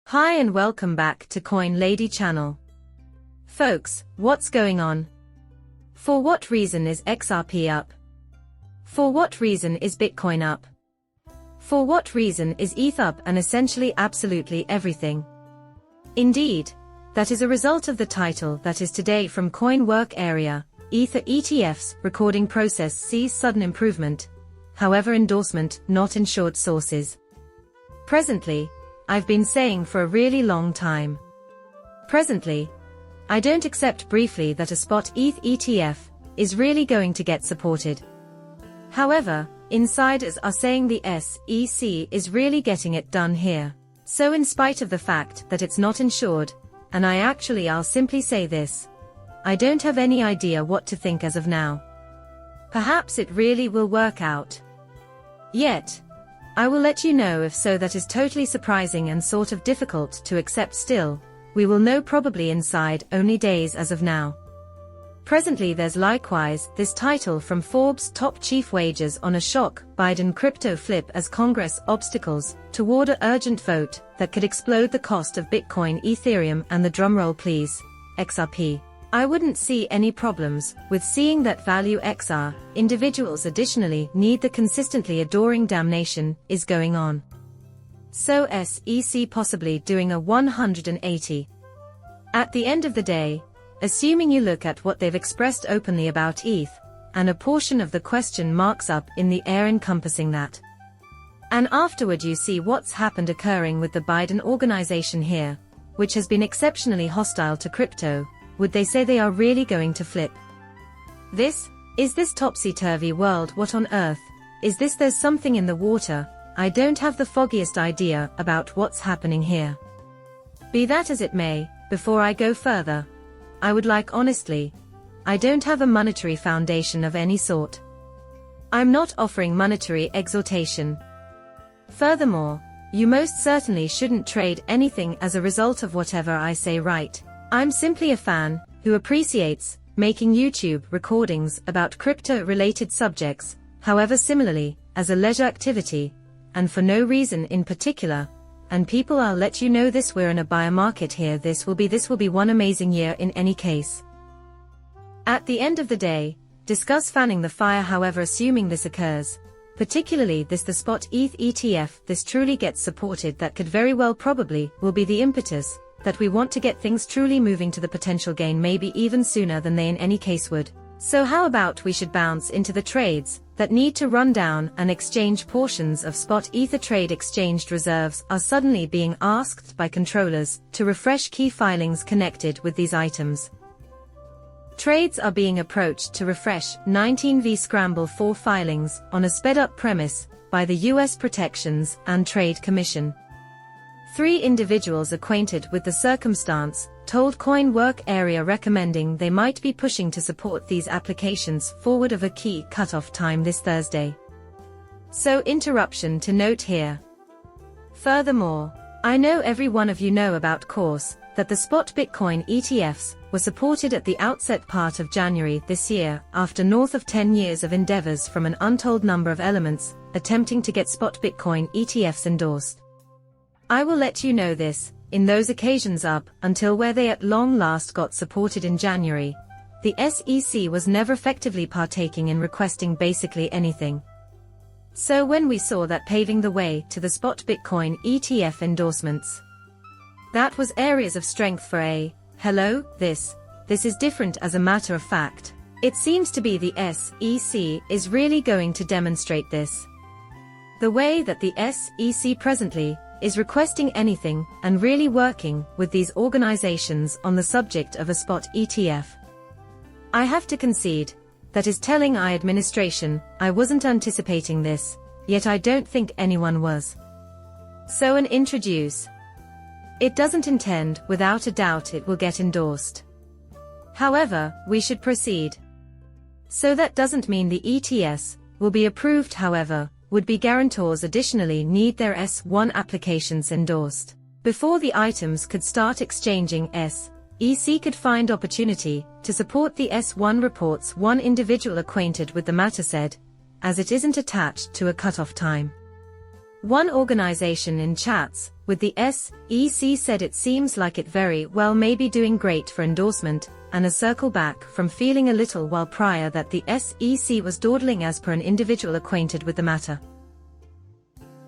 Hi and welcome back to Coin Lady channel. Folks, what's going on? For what reason is XRP up? For what reason is Bitcoin up? For what reason is ETH up, and essentially absolutely everything? Indeed, that is a result of the title that is today from Coin Work Area. Ether ETFs recording process sees sudden improvement, however endorsement not ensured sources. Presently, I've been saying for a really long time. Presently, I don't accept briefly that a spot ETH ETF is really going to get supported. However, insiders are saying the SEC is really getting it done here. So in spite of the fact that it's not insured, and I'll simply say this. I don't have any idea what to think as of now. Perhaps it really will work out. Yet, I will let you know if so. That is totally surprising and sort of difficult to accept still. We will know probably inside only days as of now. Presently there's likewise this title from Forbes: top chief wagers on a shock Biden crypto flip as Congress obstacles toward an urgent vote that could explode the cost of Bitcoin, Ethereum and the drumroll please, XRP. I wouldn't see any problems with seeing that value XR. Individuals additionally need the consistently adoring damnation is going on. So SEC possibly doing a 180. At the end of the day, assuming you look at what they've expressed openly about ETH, and a portion of the question marks up in the air encompassing that. And afterward you see what's happened occurring with the Biden organization here, which has been exceptionally hostile to crypto. Would they say they are really going to flip? This topsy-turvy world? What on earth is this? There's something in the water. I don't have the foggiest idea about what's happening here. Be that as it may, before I go further, I would like honestly, I don't have a monetary foundation of any sort. I'm not offering monetary exhortation. Furthermore, you most certainly shouldn't trade anything as a result of whatever I say, right? I'm simply a fan who appreciates making YouTube recordings about crypto-related subjects, however similarly, as a leisure activity, and for no reason in particular. And people, I'll let you know this, we're in a buyer market here. This will be one amazing year in any case. At the end of the day, discuss fanning the fire. However, assuming this occurs, particularly the spot ETH ETF, this truly gets supported, that could very well probably will be the impetus that we want to get things truly moving to the potential gain, maybe even sooner than they in any case would. So how about we should bounce into the trades that need to run down and exchange portions of spot Ether trade. Exchanged reserves are suddenly being asked by controllers to refresh key filings connected with these items. Trades are being approached to refresh 19V Scramble 4 filings on a sped-up premise by the U.S. Protections and Trade Commission. 3 individuals acquainted with the circumstance told Coin Work Area, recommending they might be pushing to support these applications forward of a key cutoff time this Thursday. So interruption to note here. Furthermore, I know every one of you know about course that the spot Bitcoin ETFs were supported at the outset part of January this year, after north of 10 years of endeavors from an untold number of elements attempting to get spot Bitcoin ETFs endorsed. I will let you know this, in those occasions up until where they at long last got supported in January, the SEC was never effectively partaking in requesting basically anything. So when we saw that paving the way to the spot Bitcoin ETF endorsements, that was areas of strength for a, hello, this is different. As a matter of fact, it seems to be the SEC is really going to demonstrate this. The way that the SEC presently is requesting anything and really working with these organizations on the subject of a spot ETF. I have to concede, that is telling administration. I wasn't anticipating this, yet I don't think anyone was. So an introduce. It doesn't intend, without a doubt it will get endorsed. However, we should proceed. So that doesn't mean the ETS will be approved. However, would-be guarantors additionally need their S1 applications endorsed before the items could start exchanging. SEC could find opportunity to support the S1 reports. One individual acquainted with the matter said, as it isn't attached to a cutoff time. One organization in chats with the SEC said it seems like it very well may be doing great for endorsement, and a circle back from feeling a little while prior that the SEC was dawdling as per an individual acquainted with the matter.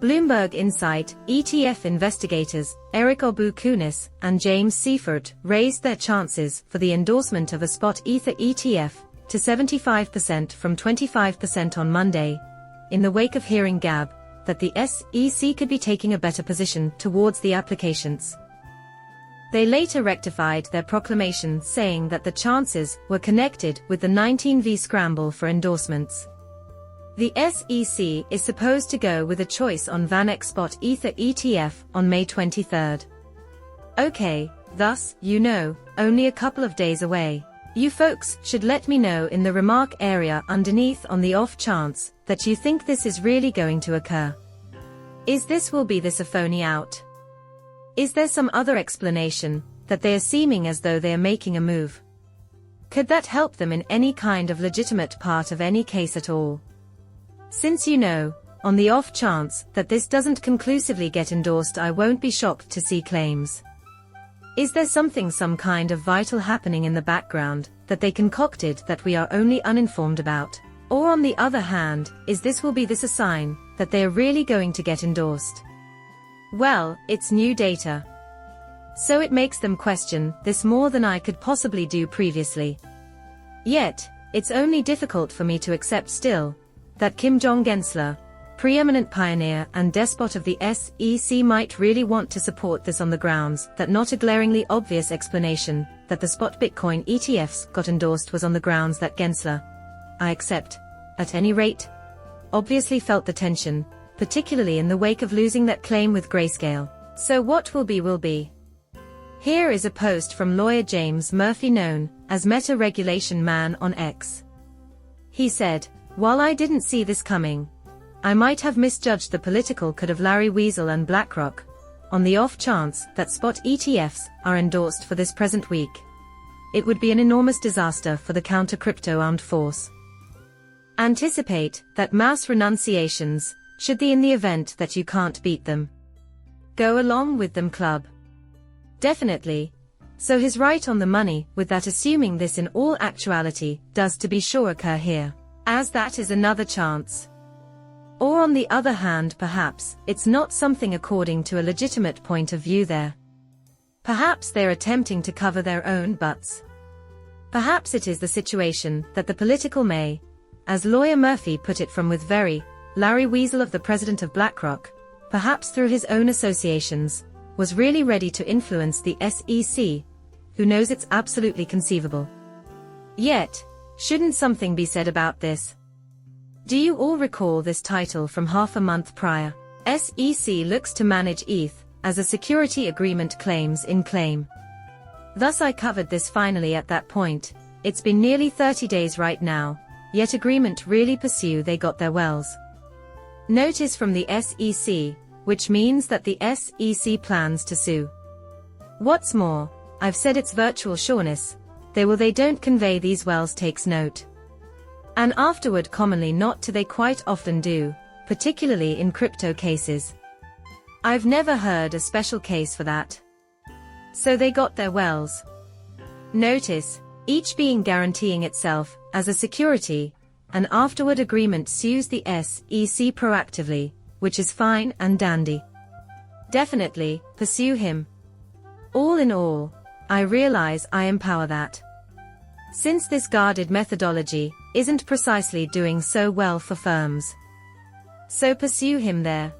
Bloomberg Insight, ETF investigators, Eric Obu-Kunis and James Seifert raised their chances for the endorsement of a spot Ether ETF to 75% from 25% on Monday, in the wake of hearing Gab that the SEC could be taking a better position towards the applications. They later rectified their proclamation saying that the chances were connected with the 19V scramble for endorsements. The SEC is supposed to go with a choice on VanEck Spot Ether ETF on May 23rd. Okay, thus, only a couple of days away. You folks should let me know in the remark area underneath on the off chance that you think this is really going to occur. Will be this a phony out? Is there some other explanation, that they are seeming as though they are making a move? Could that help them in any kind of legitimate part of any case at all? Since on the off chance that this doesn't conclusively get endorsed, I won't be shocked to see claims. Is there some kind of vital happening in the background, that they concocted that we are only uninformed about? Or on the other hand, will be this a sign, that they are really going to get endorsed? Well, it's new data. So it makes them question this more than I could possibly do previously. Yet, it's only difficult for me to accept still, that Kim Jong-Gensler, preeminent pioneer and despot of the SEC, might really want to support this on the grounds that not a glaringly obvious explanation that the spot Bitcoin ETFs got endorsed was on the grounds that Gensler, I accept, at any rate, obviously felt the tension, particularly in the wake of losing that claim with Grayscale. So what will be. Here is a post from lawyer James Murphy, known as Meta Regulation Man on X. He said, "While I didn't see this coming, I might have misjudged the political could of Larry Weasel and BlackRock, on the off chance that spot ETFs are endorsed for this present week. It would be an enormous disaster for the counter-crypto armed force. Anticipate that mass renunciations, should the in the event that you can't beat them. Go along with them club. Definitely. So he's right on the money with that, assuming this in all actuality does to be sure occur here, as that is another chance. Or on the other hand, perhaps it's not something according to a legitimate point of view there. Perhaps they're attempting to cover their own butts. Perhaps it is the situation that the political may, as lawyer Murphy put it from with very, Larry Weasel of the president of BlackRock, perhaps through his own associations, was really ready to influence the SEC, who knows, it's absolutely conceivable. Yet, shouldn't something be said about this? Do you all recall this title from half a month prior? SEC looks to manage ETH, as a security agreement claims in claim. Thus I covered this finally at that point. It's been nearly 30 days right now, yet agreement really pursue they got their wells. Notice from the SEC, which means that the SEC plans to sue. What's more, I've said it's virtual sureness, they don't convey these wells takes note. And afterward commonly not to they quite often do, particularly in crypto cases. I've never heard a special case for that. So they got their wells. Notice, each being guaranteeing itself as a security, and afterward agreement sues the SEC proactively, which is fine and dandy. Definitely, pursue him. All in all, I realize I empower that. Since this guarded methodology isn't precisely doing so well for firms. So pursue him there.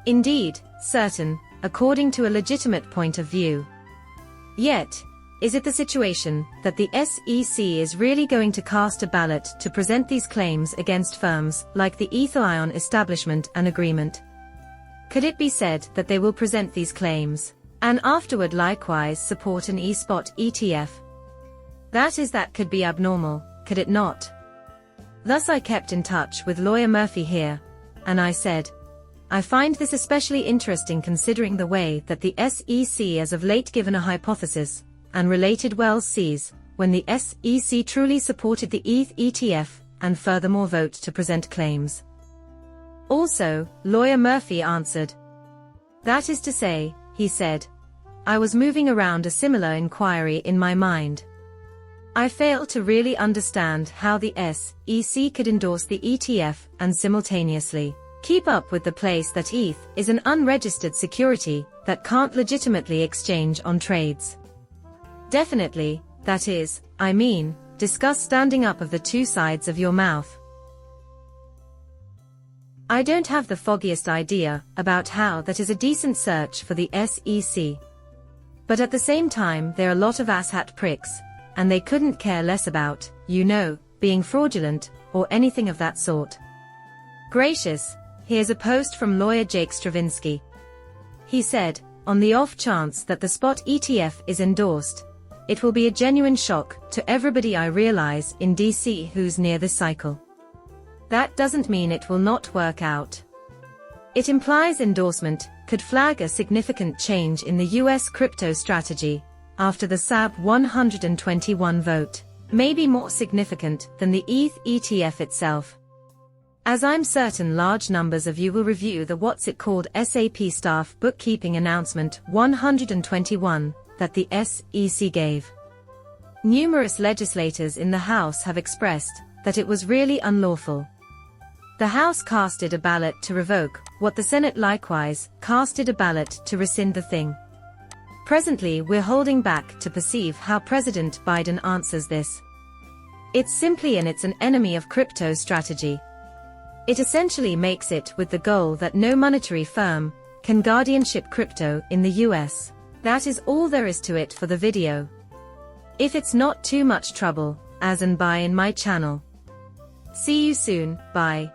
Indeed, certain, according to a legitimate point of view. Yet, is it the situation that the SEC is really going to cast a ballot to present these claims against firms like the Etherion establishment and agreement? Could it be said that they will present these claims, and afterward likewise support an eSpot ETF? That could be abnormal, could it not? Thus I kept in touch with lawyer Murphy here, and I said, I find this especially interesting considering the way that the SEC as of late given a hypothesis, and related wells sees, when the SEC truly supported the ETH ETF, and furthermore vote to present claims. Also, lawyer Murphy answered, That is to say, he said, I was moving around a similar inquiry in my mind. I fail to really understand how the SEC could endorse the ETF and simultaneously keep up with the place that ETH is an unregistered security that can't legitimately exchange on trades. Definitely, that is, I mean, discuss standing up of the two sides of your mouth. I don't have the foggiest idea about how that is a decent search for the SEC. But at the same time they're a lot of asshat pricks, and they couldn't care less about, being fraudulent, or anything of that sort. Gracious, here's a post from lawyer Jake Stravinsky. He said, on the off chance that the spot ETF is endorsed, it will be a genuine shock to everybody I realize in DC who's near this cycle. That doesn't mean it will not work out. It implies endorsement could flag a significant change in the US crypto strategy after the SAB 121 vote, maybe more significant than the ETH ETF itself. As I'm certain large numbers of you will review the what's it called SAP staff bookkeeping announcement 121 that the SEC gave. Numerous legislators in the House have expressed that it was really unlawful. The House casted a ballot to revoke what the Senate likewise casted a ballot to rescind the thing. Presently we're holding back to perceive how President Biden answers this. It's simply it's an enemy of crypto strategy. It essentially makes it with the goal that no monetary firm can guardianship crypto in the US. That is all there is to it for the video. If it's not too much trouble, as and buy in my channel. See you soon, bye.